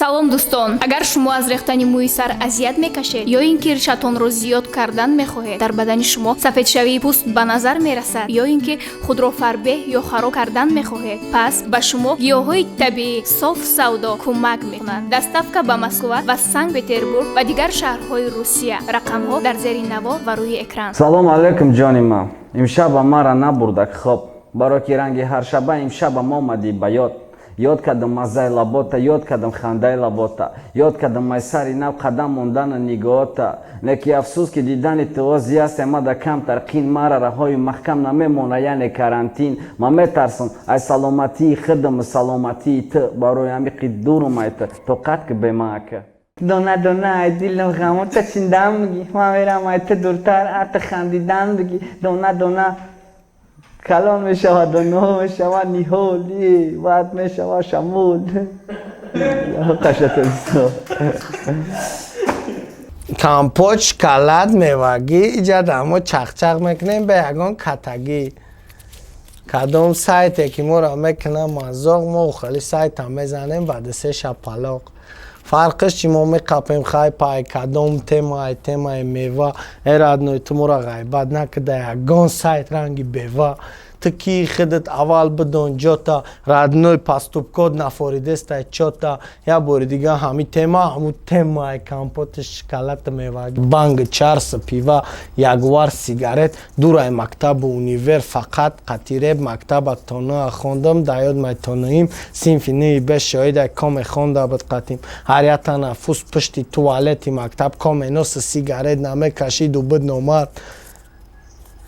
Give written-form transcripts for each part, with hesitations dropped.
салом дӯстон, агар шумо аз рехтани мӯи сар азият мекашед ё ин ки ришатонро зиёд кардан мехоҳед, дар бадани шумо сафедшавии пӯст ба назар мерасад ё ин ки худро фарбеҳ ё хароб кардан мехоҳед, пас ба шумо гиёҳҳои табиӣ соф савдо кӯмак мекунанд. Доставка ба Москва ва Санкт Петербург ва дигар шаҳрҳои Русия. Рақамҳо дар зери наво ва рӯи экран. Салом алейкум ҷони ман. Имшаба мара набурдак хоб. Баро ки ранги ҳаршаба имшаба омадӣ ба ёд. Ёд кардам маззаи лабота, ёд кардам хандаи лабота, ёд кардам майсари нав қадам мондана нигоҳота. Леки афсӯс ки дидани тувози аст амада камтар қин мара раҳои маҳкам намемона, яъне карантин. Ман метарсам ай саломатии хидам саломатии ту барои амиқи дурумай ту тоқат ки бемаака. Дона дона ай дилам ғамота чиндам миги, ман мерам ай ту дуртар ата хандидан миги. Дона дона کلان می شود و نو می شود نیهولی بعد می شود شمول قشت ایسا کامپوچ کلد میوگی ایجاد همو چخ میکنیم به یگان کتگی کدوم سایت که ما را میکنم مزاق ما خیلی سایت هم میزنیم بعد سه شب پلاق فرقش چی ما میقپیم خواهی پای کدوم تیمای میوه ایرادنوی تو ما را غیبت نکده یگان سایت رنگی بیوه تکی خودت اول بدون جاتا رادنوی پاستوب کد نفوریده است چاتا یا بوری دیگه همی تیمای کامپوت شکلات میوه بانگ چارس پیوه یگوار سیگارت دورای مکتب و اونیور فقط قطیره مکتب تانو خوندم دایود مای تانویم سیمفینی بش شاید کام خونده بد قطیم هریتا نفوس پشتی توالتی مکتب کام نوس سیگارت نمه کشید و بد نومد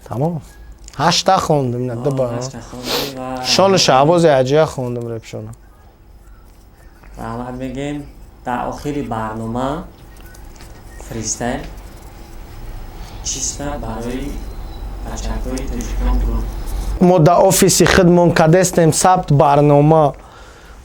تمام 8 خوندم نه دوباره شال شعباز عجیه خوندم رپشونم رحمت میگیم در آخر برنامه فریستایل چیست برای بچه‌های تاجیکان گروه ما در آفیس خودمون کدستیم ثبت برنامه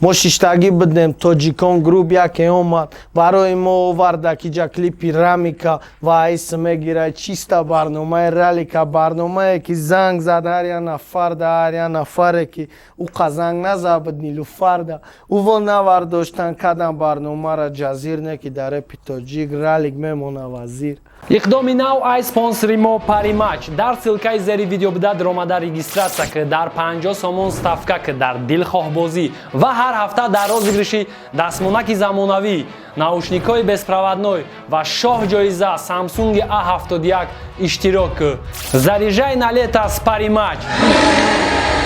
ما ششتگی بدیم تاجیکان گروپ یکی اومد برای ما آورد که جا کلیپی رامیکا و ایس میگیره چیستا برنامه رالیکا برنامه که زنگ زد هر یا نفر که او قزنگ نزد نیلوفر ده او نورداشتن کدام برنامه را جزیر نه که در اپی تاجیک رالیک میمونه وزیر иқдоми нав ай спонсори мо паримач дар силкаи зери видео бидад ромада регистратсия кӣ дар 50 сомон ставка кӣ дар дилхоҳбозӣ ва ҳар ҳафта дар розыгриши дастмонаки замонавӣ наушникҳои беспроводной ва шоҳ ҷоиза самсунги a71 иштирок кӯ заряжай на лето с паримач.